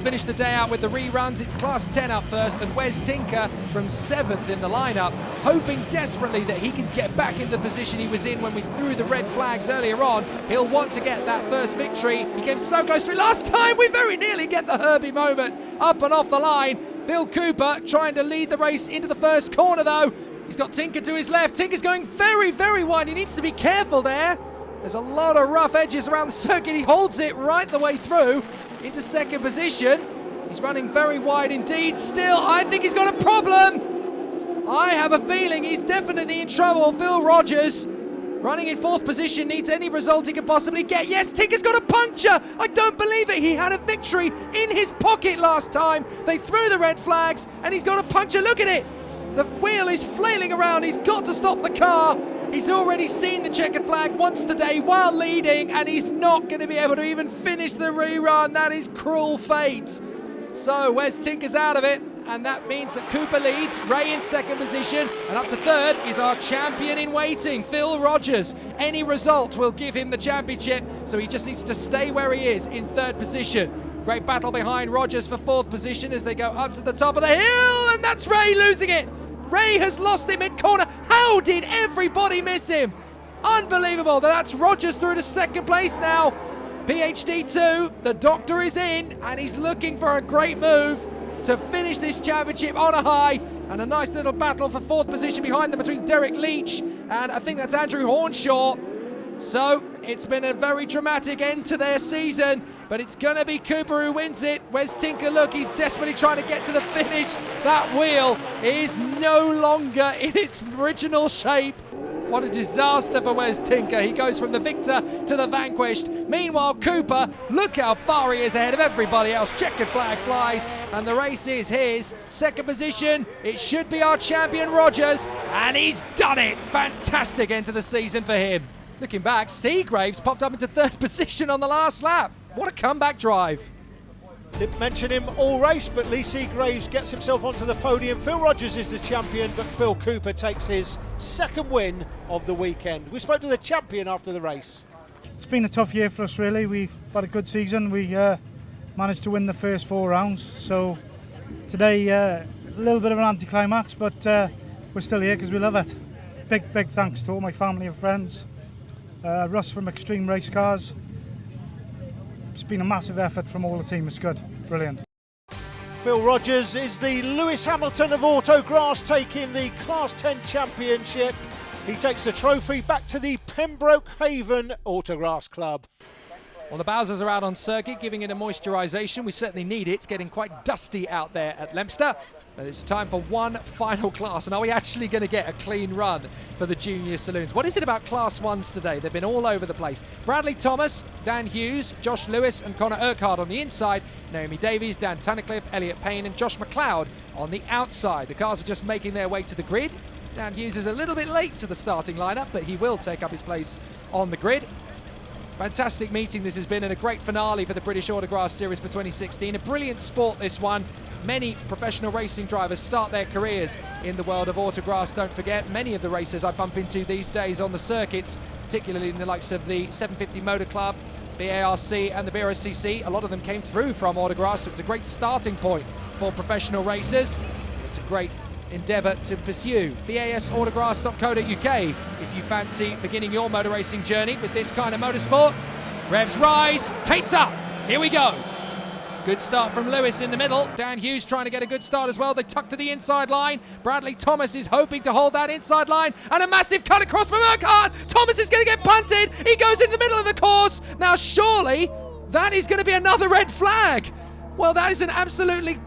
finish the day out with the reruns. It's Class 10 up first, and Wes Tinker from 7th in the lineup, hoping desperately that he can get back into the position he was in when we threw the red flags earlier on. He'll want to get that first victory. He came so close to it last time. We very nearly get the Herbie moment up and off the line. Phil Cooper trying to lead the race into the first corner though. He's got Tinker to his left. Tinker's going very, very wide. He needs to be careful there. There's a lot of rough edges around the circuit. He holds it right the way through into second position. He's running very wide indeed. Still, I think he's got a problem. I have a feeling he's definitely in trouble. Phil Rogers running in 4th position, needs any result he can possibly get. Yes, Tinker's got a puncture. I don't believe it. He had a victory in his pocket last time. They threw the red flags and he's got a puncture. Look at it. The wheel is flailing around. He's got to stop the car. He's already seen the checkered flag once today while leading, and he's not going to be able to even finish the rerun. That is cruel fate. So Wes Tinker's out of it, and that means that Cooper leads, Ray in 2nd position, and up to 3rd is our champion in waiting, Phil Rogers. Any result will give him the championship, so he just needs to stay where he is in 3rd position. Great battle behind Rogers for 4th position as they go up to the top of the hill, and that's Ray losing it. Ray has lost it mid-corner. How did everybody miss him? Unbelievable. That's Rogers through to 2nd place now. PhD 2, the doctor is in, and he's looking for a great move to finish this championship on a high. And a nice little battle for 4th position behind them between Derek Leach and I think that's Andrew Hornshaw. So it's been a very dramatic end to their season, but it's going to be Cooper who wins it. Wes Tinker, look, he's desperately trying to get to the finish. That wheel is no longer in its original shape. What a disaster for Wes Tinker. He goes from the victor to the vanquished. Meanwhile, Cooper, look how far he is ahead of everybody else. Checkered flag flies, and the race is his. 2nd position, it should be our champion Rogers, and he's done it. Fantastic end to the season for him. Looking back, Seagraves popped up into 3rd position on the last lap. What a comeback drive. Didn't mention him all race, but Lee Seagraves gets himself onto the podium. Phil Rogers is the champion, but Phil Cooper takes his 2nd win of the weekend. We spoke to the champion after the race. It's been a tough year for us really. We've had a good season. We managed to win the first 4 rounds. So today, a little bit of an anticlimax, but we're still here because we love it. Big thanks to all my family and friends. Russ from Extreme Race Cars. It's been a massive effort from all the team. It's good, brilliant. Phil Rogers is the Lewis Hamilton of Autograss, taking the Class 10 championship. He takes the trophy back to the Pembroke Haven Autograss Club. Well, the Bowsers are out on circuit, giving it a moisturisation. We certainly need it. It's getting quite dusty out there at Leominster. But it's time for one final class. And are we actually going to get a clean run for the junior saloons? What is it about Class 1s today? They've been all over the place. Bradley Thomas, Dan Hughes, Josh Lewis and Connor Urquhart on the inside. Naomi Davies, Dan Tunnicliffe, Elliot Payne and Josh McLeod on the outside. The cars are just making their way to the grid. Dan Hughes is a little bit late to the starting lineup, but he will take up his place on the grid. Fantastic meeting this has been, and a great finale for the British Autograss Series for 2016. A brilliant sport, this one. Many professional racing drivers start their careers in the world of autograss. Don't forget, many of the racers I bump into these days on the circuits, particularly in the likes of the 750 Motor Club, BARC and the BRSCC, a lot of them came through from autograss, so it's a great starting point for professional racers. It's a great endeavour to pursue. BASAutograss.co.uk if you fancy beginning your motor racing journey with this kind of motorsport. Revs rise, tapes up, here we go. Good start from Lewis in the middle. Dan Hughes trying to get a good start as well. They tuck to the inside line. Bradley Thomas is hoping to hold that inside line. And a massive cut across from Urquhart. Thomas is going to get punted. He goes in the middle of the course. Now surely that is going to be another red flag. Well, that is an absolutely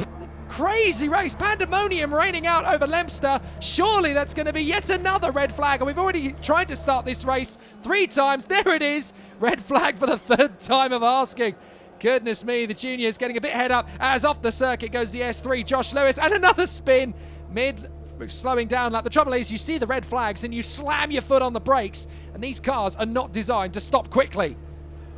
crazy race. Pandemonium raining out over Leominster. Surely that's going to be yet another red flag. And we've already tried to start this race 3 times. There it is. Red flag for the 3rd time of asking. Goodness me, the juniors getting a bit head up as off the circuit goes the S3, Josh Lewis, and another spin mid, slowing down. Like the trouble is, you see the red flags and you slam your foot on the brakes, and these cars are not designed to stop quickly.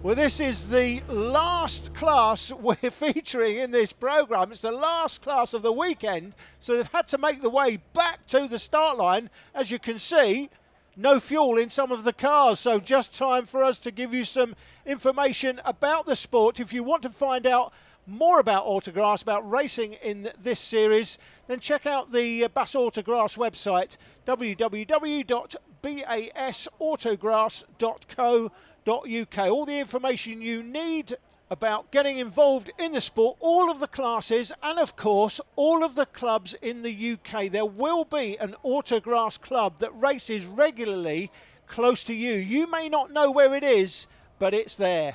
Well, this is the last class we're featuring in this programme. It's the last class of the weekend, so they've had to make the way back to the start line. As you can see, no fuel in some of the cars, so just time for us to give you some information about the sport. If you want to find out more about Autograss, about racing in this series, then check out the BAS Autograss website, www.basautogras.co.uk. All the information you need about getting involved in the sport, all of the classes, and of course all of the clubs in the UK. There will be an Autograss club that races regularly close to you. You may not know where it is, but it's there.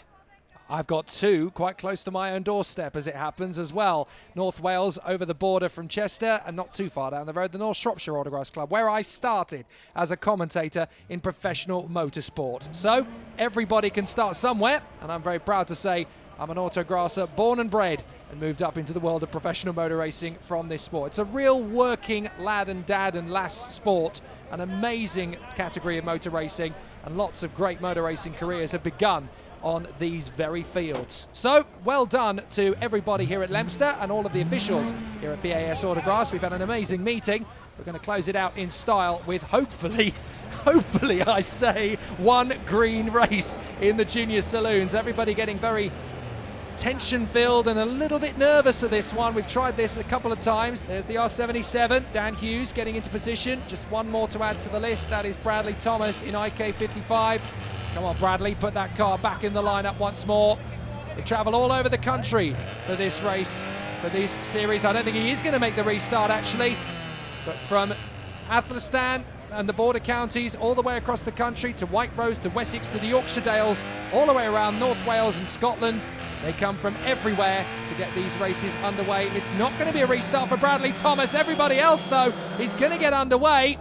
I've got two quite close to my own doorstep as it happens as well. North Wales over the border from Chester, and not too far down the road, the North Shropshire Autograss Club, where I started as a commentator in professional motorsport. So everybody can start somewhere, and I'm very proud to say I'm an autograsser born and bred and moved up into the world of professional motor racing from this sport. It's a real working lad and dad and lass sport, an amazing category of motor racing, and lots of great motor racing careers have begun on these very fields. So well done to everybody here at Leominster and all of the officials here at BAS Autograss. We've had an amazing meeting. We're going to close it out in style with hopefully I say, one green race in the junior saloons. Everybody getting very tension filled and a little bit nervous of this one. We've tried this a couple of times. There's the R77, Dan Hughes getting into position. Just one more to add to the list. That is Bradley Thomas in IK55. Come on, Bradley, put that car back in the lineup once more. They travel all over the country for this race, for this series. I don't think he is going to make the restart, actually. But from Athelstan and the border counties, all the way across the country to White Rose, to Wessex, to the Yorkshire Dales, all the way around North Wales and Scotland. They come from everywhere to get these races underway. It's not going to be a restart for Bradley Thomas. Everybody else, though, is going to get underway.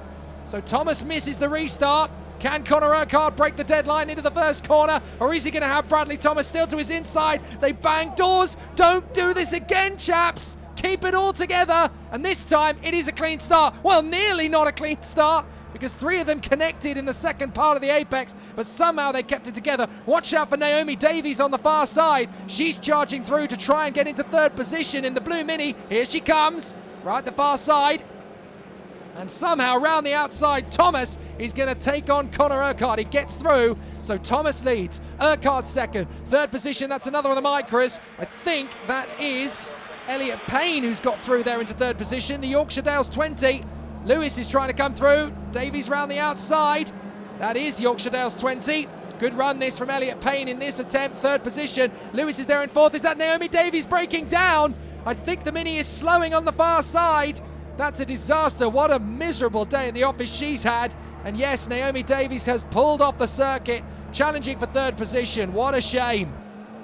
So Thomas misses the restart. Can Conor Urquhart break the deadline into the first corner, or is he going to have Bradley Thomas still to his inside? They bang doors. Don't do this again, chaps. Keep it all together. And this time, it is a clean start. Well, nearly not a clean start, because three of them connected in the second part of the apex, but somehow they kept it together. Watch out for Naomi Davies on the far side. She's charging through to try and get into third position in the blue Mini. Here she comes, right at the far side. And somehow around the outside, Thomas is going to take on Conor Urquhart. He gets through, so Thomas leads. Urquhart second. Third position, that's another one of the Micras. I think that is Elliot Payne who's got through there into third position. The Yorkshire Dales 20. Lewis is trying to come through. Davies round the outside. That is Yorkshire Dales 20. Good run this from Elliot Payne in this attempt. Third position. Lewis is there in fourth. Is that Naomi Davies breaking down? I think the Mini is slowing on the far side. That's a disaster. What a miserable day at the office she's had. And yes, Naomi Davies has pulled off the circuit, challenging for third position. What a shame.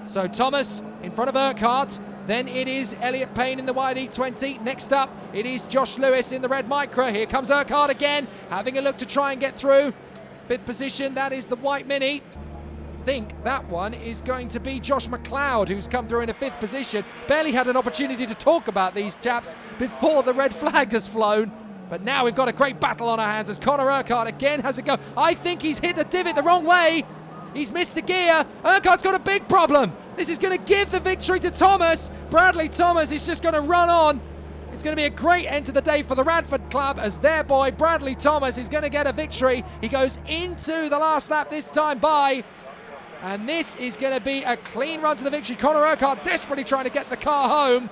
So Thomas in front of Urquhart. Then it is Elliot Payne in the white E20. Next up, it is Josh Lewis in the red Micra. Here comes Urquhart again, having a look to try and get through. Fifth position, that is the white Mini. I think that one is going to be Josh McLeod, who's come through in a fifth position. Barely had an opportunity to talk about these chaps before the red flag has flown. But now we've got a great battle on our hands as Conor Urquhart again has a go. I think he's hit the divot the wrong way. He's missed the gear. Urquhart's got a big problem. This is going to give the victory to Thomas. Bradley Thomas is just going to run on. It's going to be a great end to the day for the Radford Club as their boy Bradley Thomas is going to get a victory. He goes into the last lap this time by. And this is going to be a clean run to the victory. Conor Urquhart desperately trying to get the car home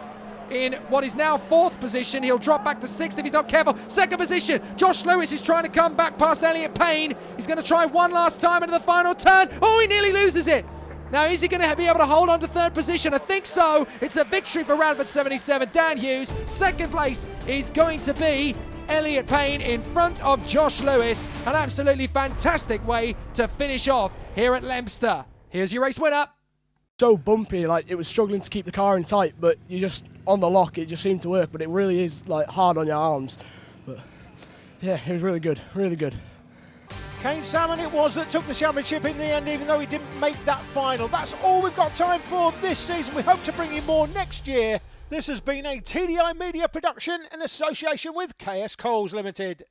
in what is now fourth position. He'll drop back to sixth if he's not careful. Second position, Josh Lewis is trying to come back past Elliot Payne. He's going to try one last time into the final turn. Oh, he nearly loses it. Now, is he going to be able to hold on to third position? I think so. It's a victory for Radford 77. Dan Hughes. Second place is going to be Elliot Payne in front of Josh Lewis. An absolutely fantastic way to finish off here at Leominster. Here's your race winner. So bumpy, like it was struggling to keep the car in tight, but you just on the lock it just seemed to work, but it really is like hard on your arms. But yeah, it was really good, really good. Kane Salmon it was that took the championship in the end, even though he didn't make that final. That's all we've got time for this season. We hope to bring you more next year. This has been a TDI Media production in association with KS Coles Limited.